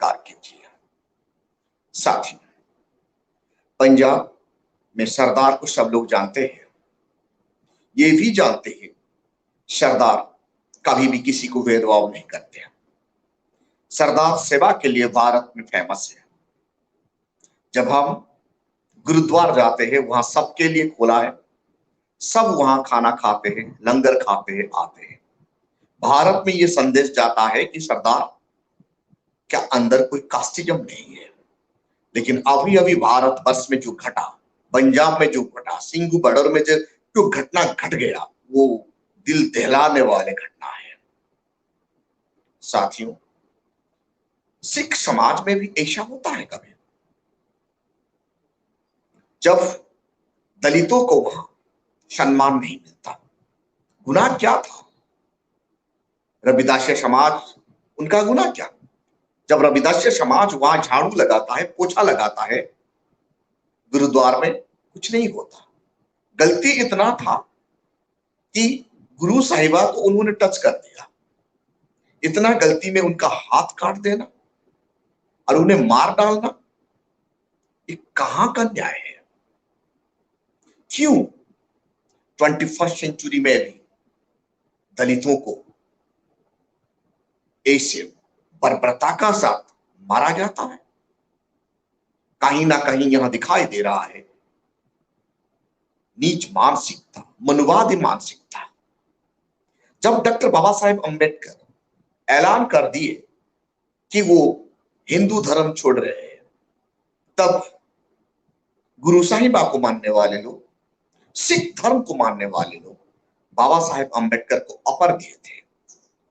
स्वीकार कीजिए। साथियों, पंजाब में सरदार को सब लोग जानते हैं, ये भी जानते हैं सरदार कभी भी किसी को भेदभाव नहीं करते हैं। सरदार सेवा के लिए भारत में फेमस है। जब हम गुरुद्वार जाते हैं, वहां सबके लिए खुला है, सब वहां खाना खाते हैं, लंगर खाते हैं, आते हैं। भारत में यह संदेश जाता है कि सरदार क्या अंदर कोई कास्टिज्म नहीं है। लेकिन अभी अभी भारत वर्ष में जो घटा, पंजाब में जो घटा, सिंघू बॉर्डर में जो घटना घट गया, वो दिल दहलाने वाले घटना है। साथियों, सिख समाज में भी ऐसा होता है कभी, जब दलितों को वहां सम्मान नहीं मिलता। गुनाह क्या था? रविदासिया समाज, उनका गुनाह क्या? जब रविदासिया समाज वहां झाड़ू लगाता है, पोछा लगाता है, गुरुद्वार में कुछ नहीं होता। गलती इतना था कि गुरु साहिबा को उन्होंने टच कर दिया। इतना गलती में उनका हाथ काट देना और उन्हें मार डालना, ये कहां का न्याय है? क्यों 21st सेंचुरी में भी दलितों को ऐसे बर्बरता का साथ मारा जाता है? कहीं ना कहीं यहां दिखाई दे रहा है नीच मानसिकता, मनुवादी मानसिकता। जब डॉक्टर बाबा साहेब अम्बेडकर ऐलान कर दिए कि वो हिंदू धर्म छोड़ रहे हैं, तब गुरु साहिबा को मानने वाले लोग, सिख धर्म को मानने वाले लोग बाबा साहेब अम्बेडकर को ऑफर दिए थे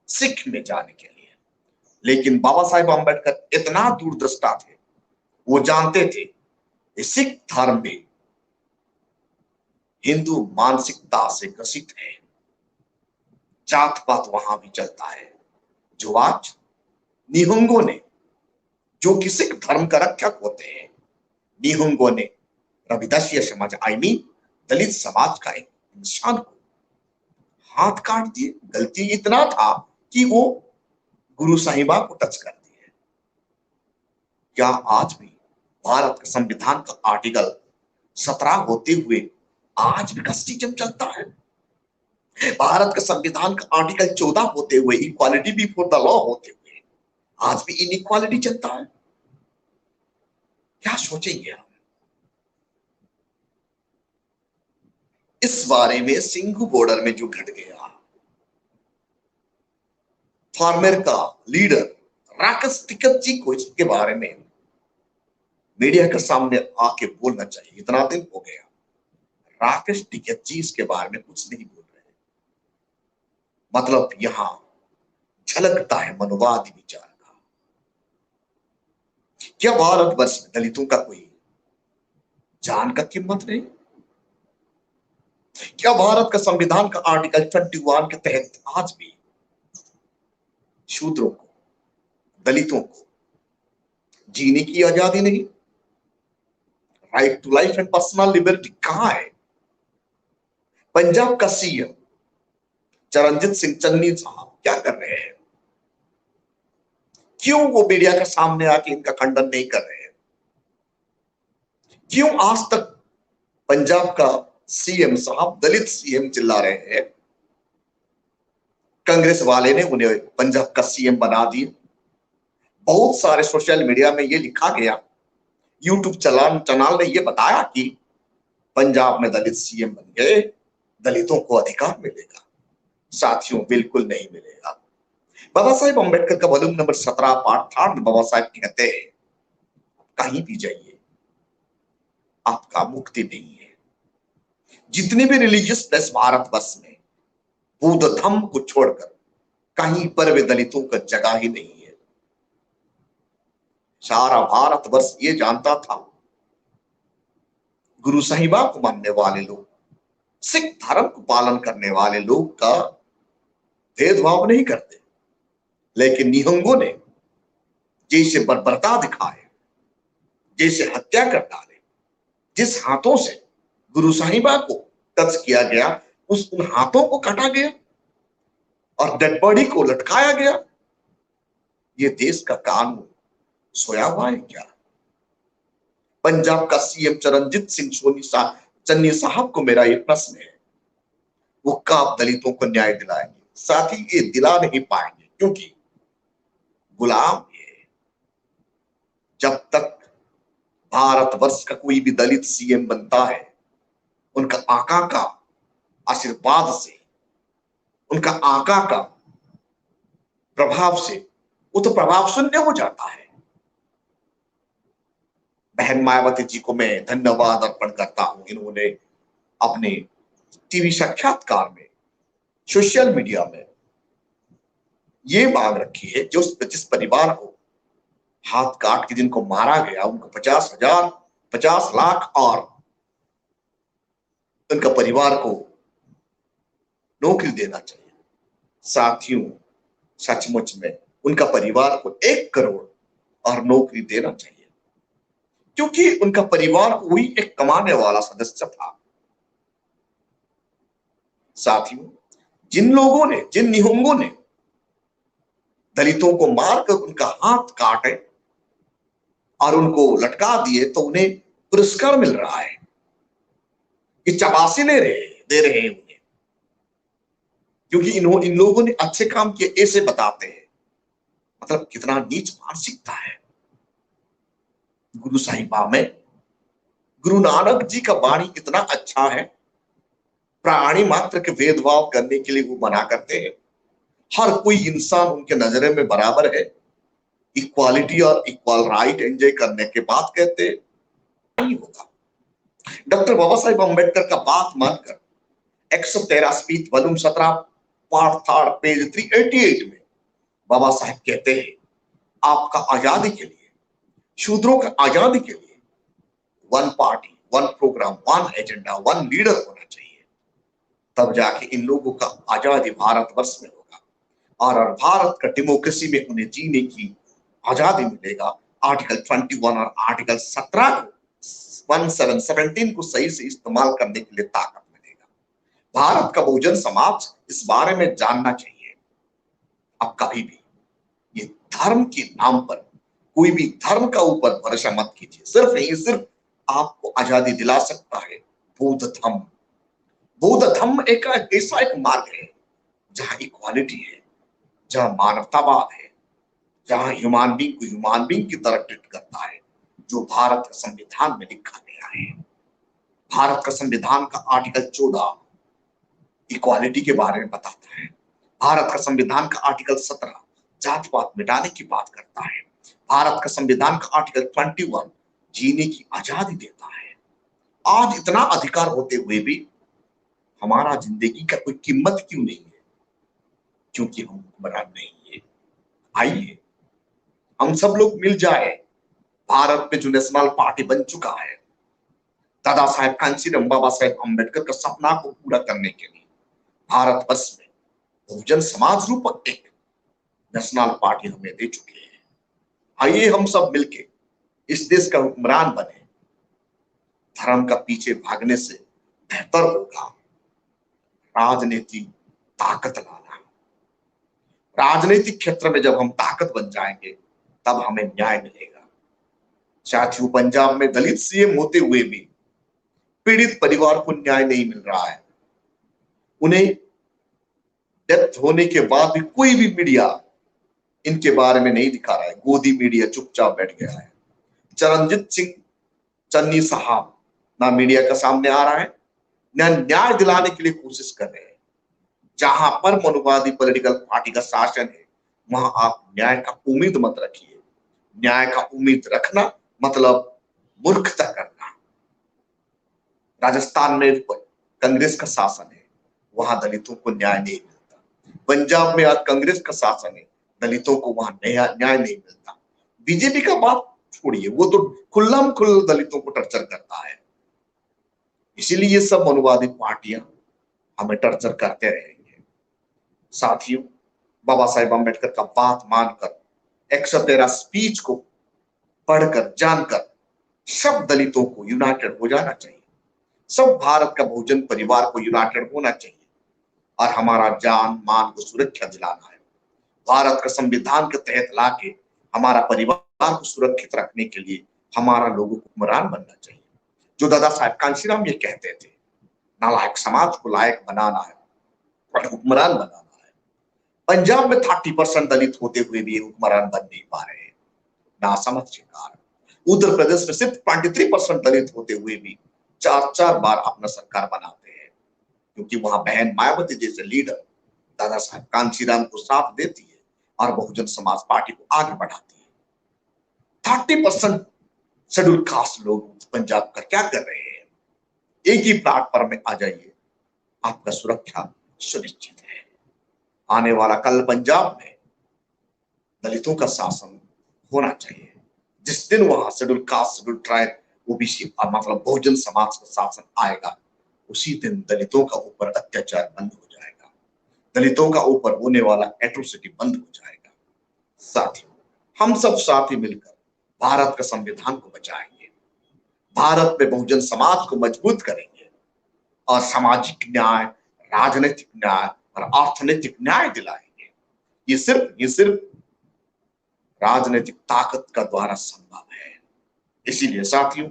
सिख में जाने के लिए। लेकिन बाबा साहेब अम्बेडकर इतना दूरदृष्टा थे, वो जानते थे कि सिख धर्म भी हिंदू मानसिकता से ग्रसित है। जात पात वहां भी चलता है, जो आज निहंगों ने, जो कि सिख धर्म का रक्षक होते हैं, निहंगों ने रविदासिया समाज, आई मीन दलित समाज का एक इंसान को हाथ काट दिए। गलती इतना था कि वो गुरु साहिबा को टच कर दिए। क्या आज भी भारत के संविधान का आर्टिकल 17 होते हुए आज भी कास्टिज्म चलता है? भारत के संविधान का आर्टिकल 14 होते हुए, इक्वालिटी बिफोर द लॉ होते हुए, आज भी इनइक्वालिटी चलता है? क्या सोचेंगे हम इस बारे में? सिंघू बॉर्डर में जो घट गया, फार्मर का लीडर राकेश टिकैत जी को इसके बारे में मीडिया के सामने आके बोलना चाहिए। इतना दिन हो गया, राकेश टिकैत जी इसके बारे में कुछ नहीं बोल रहे। मतलब यहां झलकता है मनुवादी विचार का। क्या भारतवर्ष में दलितों का कोई जान का कीमत नहीं? क्या भारत का संविधान का आर्टिकल 21 के तहत आज भी शूद्रों को, दलितों को जीने की आजादी नहीं? Right to life and personal liberty कहां है? पंजाब का सीएम चरणजीत सिंह चन्नी साहब क्या कर रहे हैं? क्यों वो मीडिया के सामने आके इनका खंडन नहीं कर रहे हैं? क्यों आज तक पंजाब का सीएम साहब दलित सीएम चिल्ला रहे हैं? कांग्रेस वाले ने उन्हें पंजाब का सीएम बना दिए। बहुत सारे सोशल मीडिया में ये लिखा गया, यूट्यूब चैनल ने ये बताया कि पंजाब में दलित सीएम बन गए, दलितों को अधिकार मिलेगा। साथियों, बिल्कुल नहीं मिलेगा। बाबा साहेब अम्बेडकर का वॉल्यूम नंबर 17 पार्ट 3 में बाबा साहेब कहते हैं, कहीं भी जाइए आपका मुक्ति नहीं है। जितने भी रिलीजियसनेस भारतवर्ष में, बौद्ध धर्म को छोड़कर कहीं पर भी दलितों का जगह ही नहीं है। सारा भारतवर्ष ये जानता था, गुरु साहिबा को मानने वाले लोग, सिख धर्म को पालन करने वाले लोग का भेदभाव नहीं करते। लेकिन निहंगों ने जैसे बर्बरता दिखाए, जैसे हत्या कर डाले, जिस हाथों से गुरु साहिबा को टच किया गया, उन हाथों को काटा गया और डेड बॉडी को लटकाया गया। ये देश का कानून सोया हुआ है क्या? पंजाब का सीएम चरणजीत सिंह चन्नी साहब को मेरा ये प्रश्न है, वो कब दलितों को न्याय दिलाएंगे? साथ ही ये दिला नहीं पाएंगे क्योंकि गुलाम ये, जब तक भारतवर्ष का कोई भी दलित सीएम बनता है, उनका आका का आशीर्वाद से, उनका आका का प्रभाव से वो तो प्रभाव शून्य हो जाता है। बहन मायावती जी को मैं धन्यवाद अर्पण करता हूं, इन्होंने अपने टीवी साक्षात्कार में, सोशल मीडिया में ये मांग रखी है, जो जिस परिवार को हाथ काट के जिनको मारा गया उनको 50,000, 50 लाख और उनका परिवार को नौकरी देना चाहिए। साथियों, सचमुच में उनका परिवार को 1 करोड़ और नौकरी देना चाहिए, क्योंकि उनका परिवार वही एक कमाने वाला सदस्य था। साथियों, जिन लोगों ने, जिन निहंगों ने दलितों को मारकर उनका हाथ काटे और उनको लटका दिए, तो उन्हें पुरस्कार मिल रहा है, ये चबासी दे रहे हैं उन्हें, क्योंकि इन लोगों ने अच्छे काम किए ऐसे बताते हैं। मतलब कितना नीच मानसिकता है। गुरु साहिबा में गुरु नानक जी का वाणी इतना अच्छा है, प्राणी मात्र के भेदभाव करने के लिए वो मना करते हैं। हर कोई इंसान उनके नजरे में बराबर है, इक्वालिटी और इक्वल राइट एंजॉय करने के बाद कहते नहीं होगा। डॉक्टर बाबा साहेब अम्बेडकर का बात मानकर 113 स्पीच वॉल्यूम 17 पार्ट 3 पेज 388 में बाबा साहेब कहते हैं, आपका आजादी के लिए, शूद्रों का आजादी के लिए 1 पार्टी, 1 प्रोग्राम, 1 एजेंडा, 1 लीडर होना चाहिए, तब जाके इन लोगों का आजादी भारतवर्ष में होगा और भारत का डेमोक्रेसी में उन्हें जीने की आजादी मिलेगा। आर्टिकल 21 और आर्टिकल 17 को 17 को सही से इस्तेमाल करने के लिए ताकत मिलेगा। भारत का बहुजन समाज इस बारे में जानना चाहिए। अब कभी भी ये धर्म के नाम पर कोई भी धर्म का ऊपर भरोसा मत कीजिए। सिर्फ आपको आजादी दिला सकता है बौद्ध धर्म। बौद्ध धर्म एक ऐसा एक मार्ग है जहां इक्वालिटी है, जहां मानवतावाद है, जहां ह्यूमन बींग को ह्यूमन बींग की तरह ट्रीट करता है, जो भारत के संविधान में लिखा गया है। भारत का संविधान का आर्टिकल 14 इक्वालिटी के बारे में बताता है। भारत का संविधान का आर्टिकल 17 जात पात मिटाने की बात करता है। भारत का संविधान का आर्टिकल 21 जीने की आजादी देता है। आज इतना अधिकार होते हुए भी हमारा जिंदगी का कोई कीमत क्यों नहीं है? क्योंकि हम हुक्मरान नहीं है। आइए हम सब लोग मिल जाए, भारत में जो नेशनल पार्टी बन चुका है, दादा साहेब कांशीराम बाबा साहेब अम्बेडकर का सपना को पूरा करने के लिए भारतवर्ष में बहुजन समाज रूपक एक नेशनल पार्टी हमें दे चुके हैं। आइए हम सब मिलके इस देश का हुक्मरान बने। धर्म का पीछे भागने से बेहतर होगा राजनीति ताकत लाना। राजनीतिक क्षेत्र में जब हम ताकत बन जाएंगे तब हमें न्याय मिलेगा। साथियों, पंजाब में दलित सीएम होते हुए भी पीड़ित परिवार को न्याय नहीं मिल रहा है। उन्हें डेथ होने के बाद भी कोई भी मीडिया इनके बारे में नहीं दिखा रहा है। गोदी मीडिया चुपचाप बैठ गया है। चरणजीत सिंह चन्नी साहब ना मीडिया का सामने आ रहा है, ना न्याय दिलाने के लिए कोशिश कर रहे हैं। जहां पर मनुवादी पॉलिटिकल पार्टी का शासन है, वहां आप न्याय का उम्मीद मत रखिए। न्याय का उम्मीद रखना मतलब मूर्खता करना। राजस्थान में कांग्रेस का शासन है, वहां दलितों को न्याय नहीं मिलता। पंजाब में आज कांग्रेस का शासन है, दलितों को वहां न्याय नहीं मिलता। बीजेपी का बात छोड़िए, वो तो खुल्लम खुल्ला दलितों को टर्चर करता है। इसीलिए ये सब मनुवादी पार्टियां हमें टर्चर करते रहेंगे। साथियों, बाबा साहेब अम्बेडकर का बात मानकर 113 स्पीच को पढ़कर जानकर सब दलितों को यूनाइटेड हो जाना चाहिए। सब भारत का बहुजन परिवार को यूनाइटेड होना चाहिए और हमारा जान मान को सुरक्षा दिलाना है। भारत का संविधान के तहत लाके हमारा परिवार को सुरक्षित रखने के लिए हमारा लोगों को हुक्मरान बनना चाहिए। जो दादा साहब कांशीराम ये कहते थे, नालायक समाज को लायक बनाना है और हुक्मरान बनाना है। पंजाब में 30% दलित होते हुए भी हुक्मरान बन नहीं पा रहे, नासमझ के कारण। उत्तर प्रदेश में सिर्फ 23% दलित होते हुए भी 4-4 बार अपना सरकार बनाते हैं, क्योंकि वहां बहन मायावती जैसे लीडर दादा साहब कांशीराम को साथ देती है और बहुजन समाज पार्टी को आगे बढ़ाती है। 30% शेड्यूल कास्ट लोग पंजाब का क्या कर रहे हैं? एक ही प्लेटफॉर्म में आ जाइए, आपका सुरक्षा सुनिश्चित है। आने वाला कल पंजाब में दलितों का शासन होना चाहिए। जिस दिन वहां schedule caste, schedule tribe, OBC मतलब बहुजन समाज का शासन आएगा, उसी दिन दलितों का ऊपर अत्याचार बंद हो जाएगा, दलितों का ऊपर होने वाला एट्रोसिटी बंद हो जाएगा। साथियों, हम सब साथी मिलकर भारत का संविधान को बचाएंगे, भारत में बहुजन समाज को मजबूत करेंगे और सामाजिक न्याय, राजनीतिक न्याय और अर्थनैतिक न्याय दिलाएंगे। ये सिर्फ राजनीतिक ताकत का द्वारा संभव है। इसीलिए साथियों,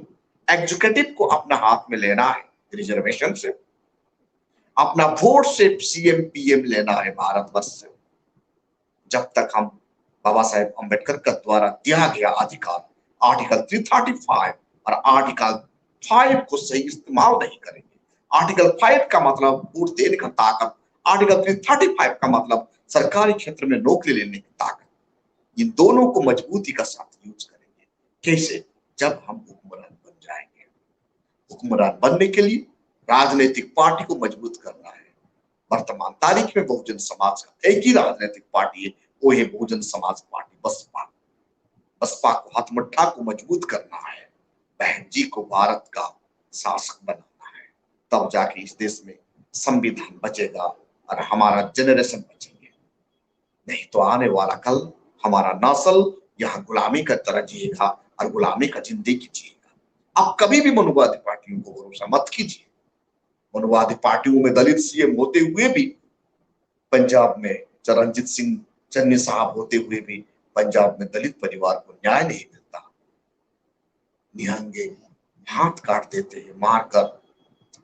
एग्जीक्यूटिव को अपना हाथ में लेना है रिजर्वेशन से, अपना वोट से सीएम पीएम लेना है भारतवर्ष से। जब तक हम बाबा साहेब अम्बेडकर का द्वारा दिया गया अधिकार आर्टिकल 335 और आर्टिकल 5 को सही इस्तेमाल नहीं करेंगे, आर्टिकल 5 का मतलब वोट देने का ताकत, आर्टिकल 335 का मतलब सरकारी क्षेत्र में नौकरी लेने की ताकत, इन दोनों को मजबूती का साथ यूज करेंगे। कैसे? जब हम हुक्मरान बन जाएंगे। हुक्मरान बनने के लिए राजनीतिक पार्टी को मजबूत करना है। वर्तमान तारीख में बहुजन समाज का एक ही राजनीतिक पार्टी है, वो है बहुजन समाज पार्टी बसपा। बसपा को हथमुट्ठा को मजबूत करना है, बहन जी को भारत का शासक बनाना है, तब जाके इस देश में संविधान बचेगा और हमारा जनरेशन बचेंगे। नहीं तो आने वाला कल हमारा नस्ल यहाँ गुलामी का तरह जिएगा और गुलामी का जिंदगी जिएगा। आप कभी भी मनुवादी पार्टियों को भरोसा मत कीजिए। मनुवादी पार्टियों में दलित सीएम होते हुए भी, पंजाब में चरणजीत सिंह चन्नी साहब होते हुए भी पंजाब में दलित परिवार को न्याय नहीं मिलता। निहंगे हाथ काट देते हैं, मारकर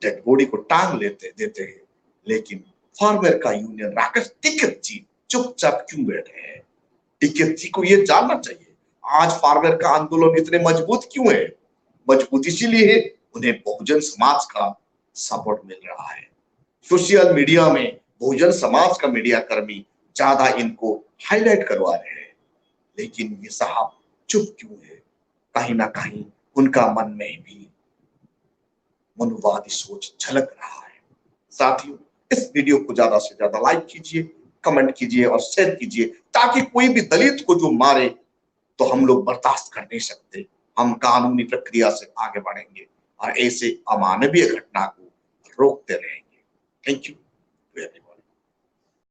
डेड बॉडी को टांग देते हैं। लेकिन फार्मर का यूनियन राकेश टिकैत जी चुपचाप क्यों बैठे हैं? टिकैत जी को ये जानना चाहिए, आज फार्मर का आंदोलन इतने मजबूत क्यों है? मजबूत इसीलिए है, उन्हें बहुजन समाज का सपोर्ट मिल रहा है। सोशल मीडिया में बहुजन समाज का मीडिया कर्मी ज्यादा इनको हाईलाइट करवा रहे हैं, लेकिन ये साहब चुप क्यों है? कहीं ना कहीं उनका मन में भी मनुवादी सोच झलक रहा है। साथियों, इस वीडियो को ज्यादा से ज्यादा लाइक कीजिए, कमेंट कीजिए और शेयर कीजिए, ताकि कोई भी दलित को जो मारे तो हम लोग बर्दाश्त कर नहीं सकते। हम कानूनी प्रक्रिया से आगे बढ़ेंगे और ऐसे अमानवीय घटना को रोकते रहेंगे। Thank you.